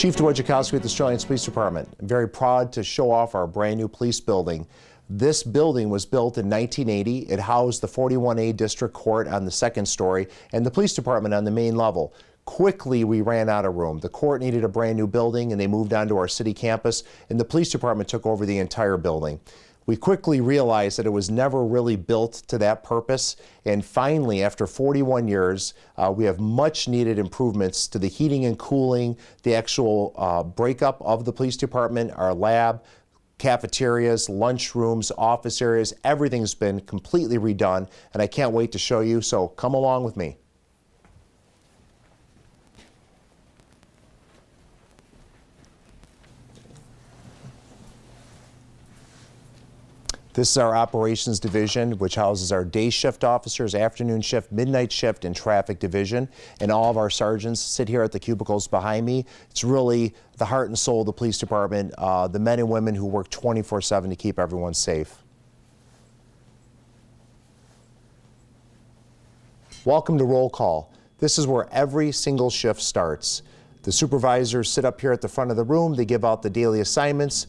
Chief Dwojakowski with the Australian Police Department. I'm very proud to show off our brand new police building. This building was built in 1980. It housed the 41A District Court on the second story and the police department on the main level. Quickly, we ran out of room. The court needed a brand new building and they moved on to our city campus, and the police department took over the entire building. We quickly realized that it was never really built to that purpose, and finally, after 41 years, we have much needed improvements to the heating and cooling, the actual breakup of the police department, our lab, cafeterias, lunch rooms, office areas. Everything's been completely redone, and I can't wait to show you, so come along with me. This is our operations division, which houses our day shift officers, afternoon shift, midnight shift, and traffic division. And all of our sergeants sit here at the cubicles behind me. It's really the heart and soul of the police department, the men and women who work 24/7 to keep everyone safe. Welcome to Roll Call. This is where every single shift starts. The supervisors sit up here at the front of the room. They give out the daily assignments.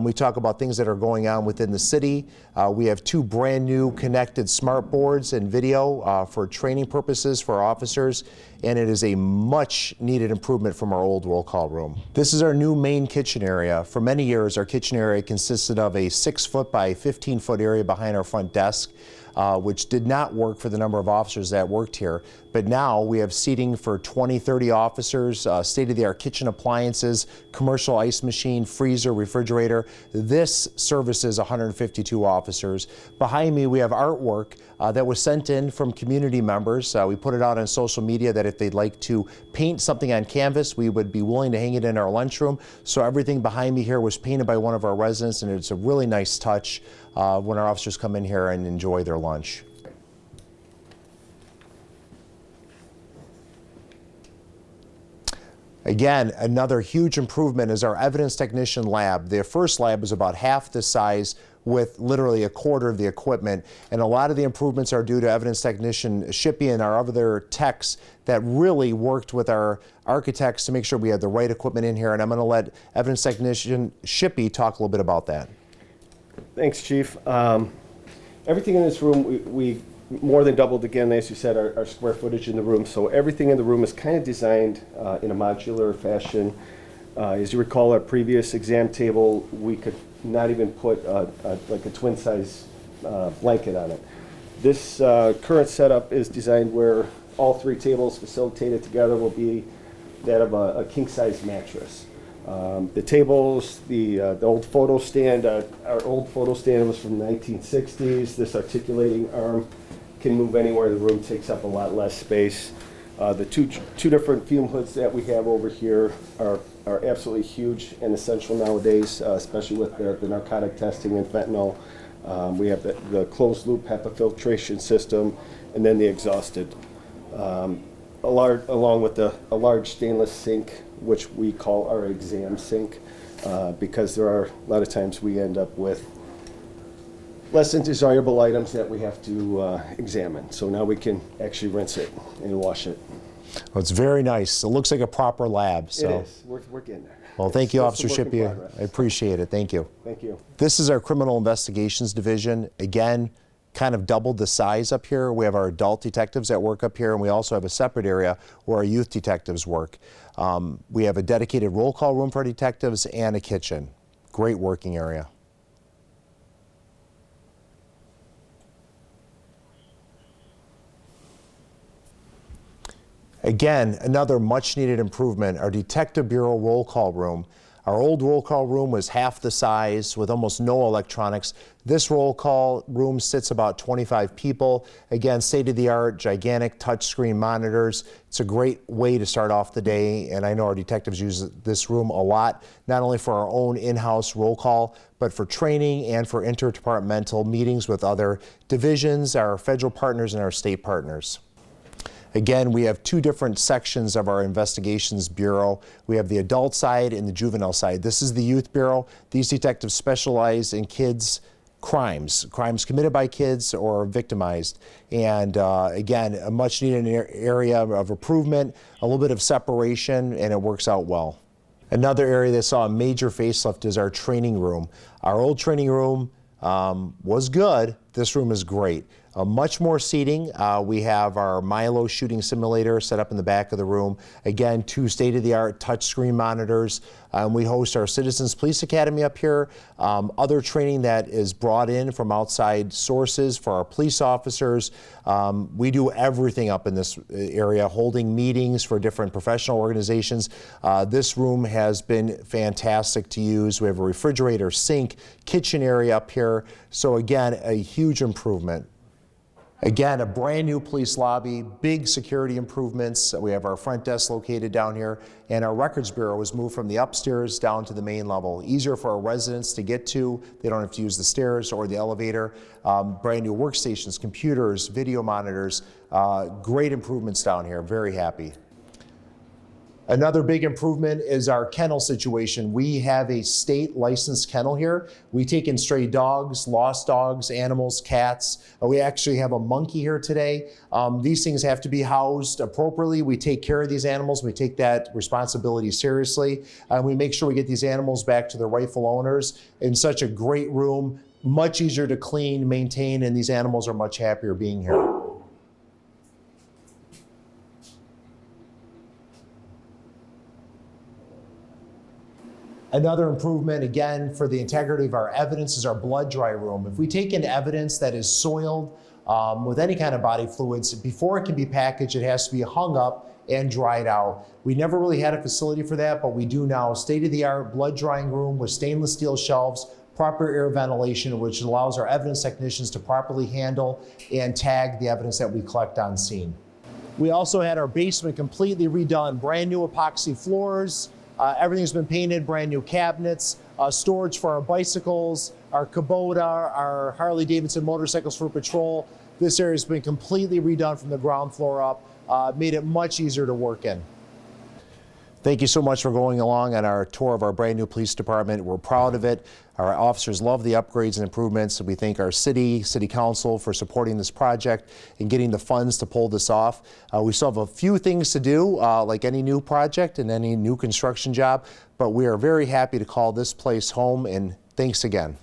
We talk about things that are going on within the city. We have 2 brand new connected smart boards and video for training purposes for our officers, and it is a much needed improvement from our old roll call room. This is our new main kitchen area. For many years, our kitchen area consisted of a 6-foot by 15-foot area behind our front desk, which did not work for the number of officers that worked here. But now we have seating for 20, 30 officers, state-of-the-art kitchen appliances, commercial ice machine, freezer, refrigerator. This services 152 officers. Behind me, we have artwork that was sent in from community members. We put it out on social media that if they'd like to paint something on canvas, we would be willing to hang it in our lunchroom. So everything behind me here was painted by one of our residents, and it's a really nice touch when our officers come in here and enjoy their lunch. Again, another huge improvement is our evidence technician lab. The first lab was about half the size with literally a quarter of the equipment, and a lot of the improvements are due to evidence technician Shippy and our other techs that really worked with our architects to make sure we had the right equipment in here, and I'm going to let evidence technician Shippy talk a little bit about that. Thanks, Chief. Everything in this room, we more than doubled again, as you said, our square footage in the room. So everything in the room is kind of designed in a modular fashion. As you recall, our previous exam table, we could not even put like a twin size blanket on it. This current setup is designed where all 3 tables facilitated together will be that of a king size mattress. The tables, the old photo stand, our old photo stand was from the 1960s. This articulating arm can move anywhere in the room, takes up a lot less space. The two different fume hoods that we have over here are absolutely huge and essential nowadays, especially with the narcotic testing and fentanyl. We have the closed loop HEPA filtration system, and then the exhausted. Along with a large stainless sink, which we call our exam sink, because there are a lot of times we end up with less than desirable items that we have to examine. So now we can actually rinse it and wash it. Well, it's very nice. It looks like a proper lab. So. It is. We're getting there. Well, thank you, Officer Shippy. I appreciate it. Thank you. Thank you. This is our criminal investigations division. Again, kind of doubled the size up here. We have our adult detectives that work up here, and we also have a separate area where our youth detectives work. We have a dedicated roll call room for our detectives and a kitchen. Great working area. Again, another much needed improvement, our Detective Bureau roll call room. Our old roll call room was half the size with almost no electronics. This roll call room sits about 25 people. Again, state-of-the-art, gigantic touchscreen monitors. It's a great way to start off the day, and I know our detectives use this room a lot, not only for our own in-house roll call, but for training and for interdepartmental meetings with other divisions, our federal partners, and our state partners. Again, we have 2 different sections of our investigations bureau. We have the adult side and the juvenile side. This is the youth bureau. These detectives specialize in kids' crimes committed by kids or victimized. And again, a much needed area of improvement, a little bit of separation, and it works out well. Another area that saw a major facelift is our training room. Our old training room was good. This room is great. Much more seating. We have our Milo shooting simulator set up in the back of the room. Again, 2 state-of-the-art touchscreen monitors. We host our Citizens Police Academy up here. Other training that is brought in from outside sources for our police officers. We do everything up in this area, holding meetings for different professional organizations. This room has been fantastic to use. We have a refrigerator, sink, kitchen area up here. So again, a huge improvement. Again, a brand new police lobby, big security improvements. We have our front desk located down here, and our records bureau was moved from the upstairs down to the main level. Easier for our residents to get to. They don't have to use the stairs or the elevator. Brand new workstations, computers, video monitors. Great improvements down here. Very happy. Another big improvement is our kennel situation. We have a state licensed kennel here. We take in stray dogs, lost dogs, animals, cats. We actually have a monkey here today. These things have to be housed appropriately. We take care of these animals. We take that responsibility seriously. We make sure we get these animals back to their rightful owners in such a great room, much easier to clean, maintain, and these animals are much happier being here. Another improvement, again, for the integrity of our evidence is our blood dry room. If we take in evidence that is soiled with any kind of body fluids, before it can be packaged, it has to be hung up and dried out. We never really had a facility for that, but we do now. State-of-the-art blood drying room with stainless steel shelves, proper air ventilation, which allows our evidence technicians to properly handle and tag the evidence that we collect on scene. We also had our basement completely redone, brand new epoxy floors. Everything's been painted, brand new cabinets, storage for our bicycles, our Kubota, our Harley Davidson motorcycles for patrol. This area's been completely redone from the ground floor up, made it much easier to work in. Thank you so much for going along on our tour of our brand new police department. We're proud of it. Our officers love the upgrades and improvements. We thank our city council for supporting this project and getting the funds to pull this off. We still have a few things to do, like any new project and any new construction job, but we are very happy to call this place home, and thanks again.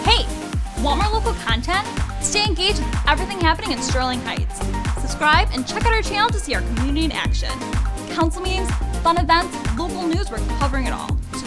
Hey, want more local content? Stay engaged with everything happening in Sterling Heights. Subscribe and check out our channel to see our community in action. Council meetings, fun events, local news, we're covering it all. So